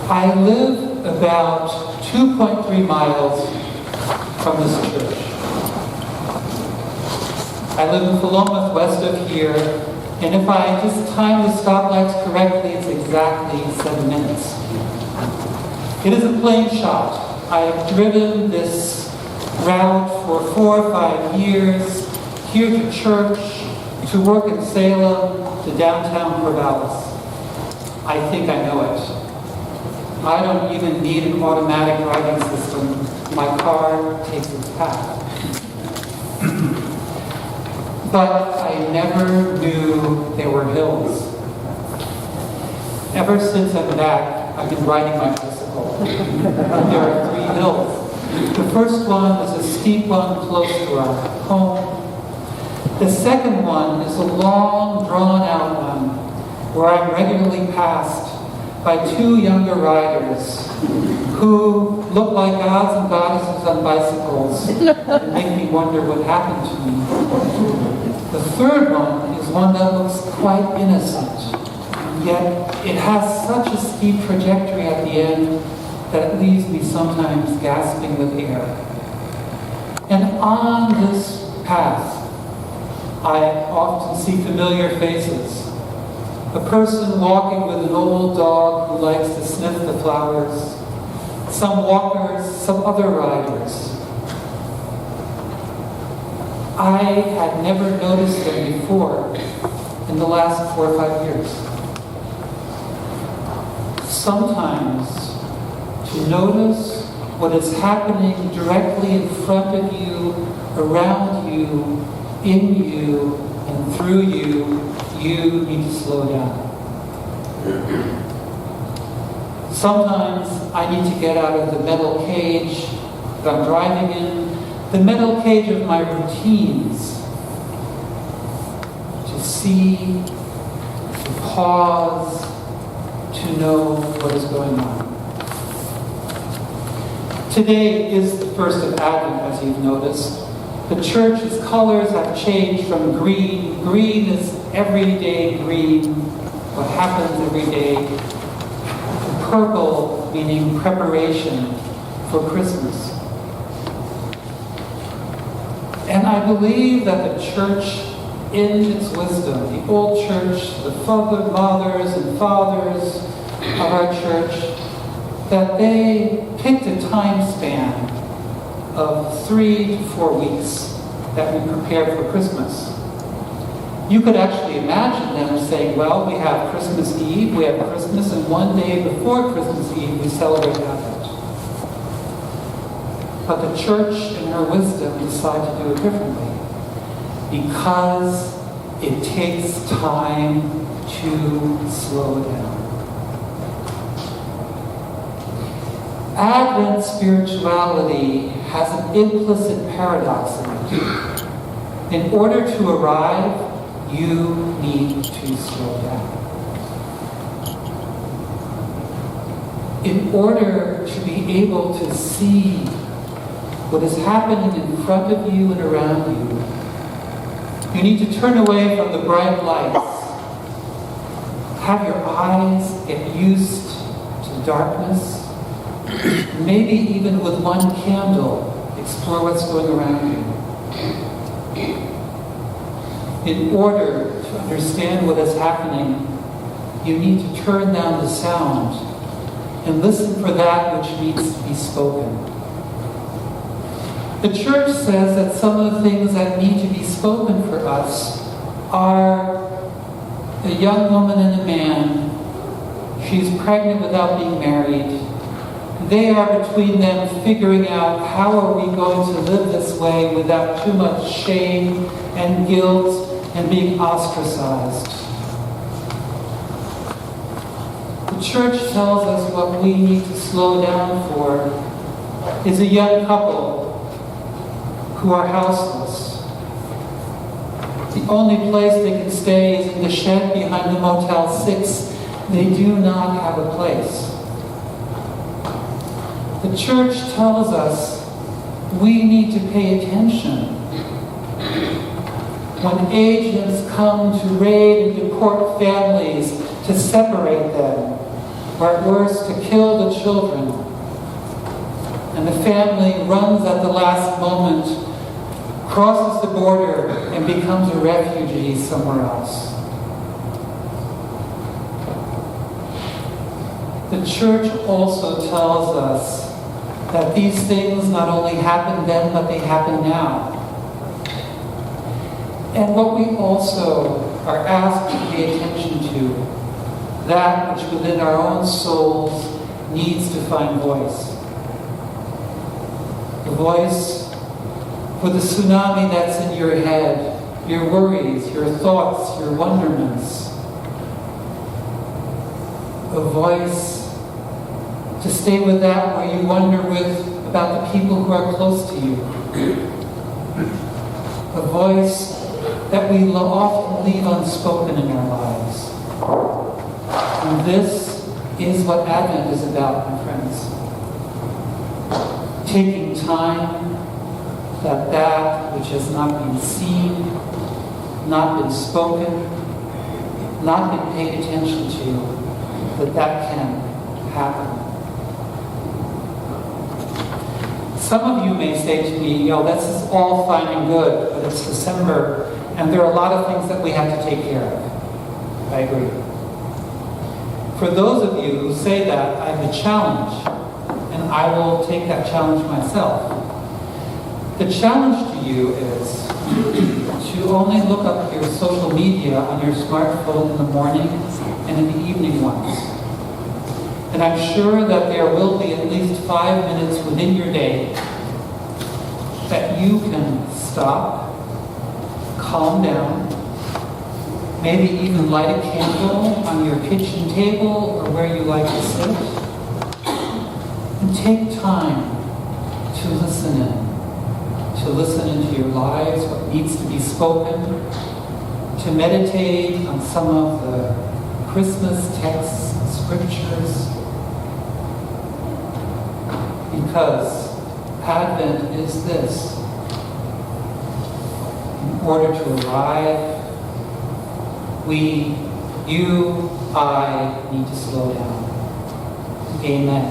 I live about 2.3 miles from this church. I live in Philomath, west of here, and if I just time the stoplights correctly, it's exactly 7 minutes. It is a plain shot. I have driven this route for 4 or 5 years, here to church, to work in Salem, to downtown Corvallis. I think I know it. I don't even need an automatic driving system. My car takes its path. But I never knew there were hills. Ever since I'm back, I've been riding my bicycle. There are 3 hills. The first one is a steep one close to our home. The second one is a long, drawn-out one where I'm regularly passed by 2 younger riders who look like gods and goddesses on bicycles and make me wonder what happened to me. The third one is one that looks quite innocent, yet it has such a steep trajectory at the end that it leaves me sometimes gasping with air. And on this path, I often see familiar faces. A person walking with an old dog who likes to sniff the flowers, some walkers, some other riders. I had never noticed them before in the last 4 or 5 years. Sometimes to notice what is happening directly in front of you, around you, in you, and through you, you need to slow down. Sometimes I need to get out of the metal cage that I'm driving in, the metal cage of my routines, to see, to pause, to know what is going on. Today is the first of Advent, as you've noticed. The church's colors have changed from green. Green is everyday green, what happens every day, to purple, meaning preparation for Christmas. And I believe that the church, in its wisdom, the old church, the mothers and fathers of our church, that they picked a time span of 3 to 4 weeks that we prepare for Christmas. You could actually imagine them saying, well, we have Christmas Eve, we have Christmas, and one day before Christmas Eve we celebrate Advent. But the church, in her wisdom, decided to do it differently because it takes time to slow down. Advent spirituality has an implicit paradox in it. In order to arrive, you need to slow down. In order to be able to see what is happening in front of you and around you, you need to turn away from the bright lights. Have your eyes get used to darkness. Maybe even with one candle, explore what's going around you. In order to understand what is happening, you need to turn down the sound and listen for that which needs to be spoken. The church says that some of the things that need to be spoken for us are a young woman and a man. She's pregnant without being married. They are between them figuring out how are we going to live this way without too much shame and guilt and being ostracized. The church tells us what we need to slow down for is a young couple who are houseless. The only place they can stay is in the shed behind the Motel 6. They do not have a place. The church tells us we need to pay attention. When agents come to raid and deport families, to separate them, or at worst to kill the children. And the family runs at the last moment, crosses the border, and becomes a refugee somewhere else. The church also tells us that these things not only happen then, but they happen now. And what we also are asked to pay attention to, that which within our own souls needs to find voice. The voice for the tsunami that's in your head, your worries, your thoughts, your wonderments. A voice to stay with that where you wonder about the people who are close to you. A voice that we often leave unspoken in our lives. And this is what Advent is about, my friends. Taking time that which has not been seen, not been spoken, not been paid attention to, that can happen. Some of you may say to me, this is all fine and good, but it's December, and there are a lot of things that we have to take care of. I agree. For those of you who say that, I have a challenge, and I will take that challenge myself. The challenge to you is to only look up your social media on your smartphone in the morning and in the evening ones. And I'm sure that there will be at least 5 minutes within your day that you can stop, calm down, maybe even light a candle on your kitchen table or where you like to sit, and take time to listen into your lives, what needs to be spoken, to meditate on some of the Christmas texts and scriptures, because Advent is this. In order to arrive, I need to slow down. Amen.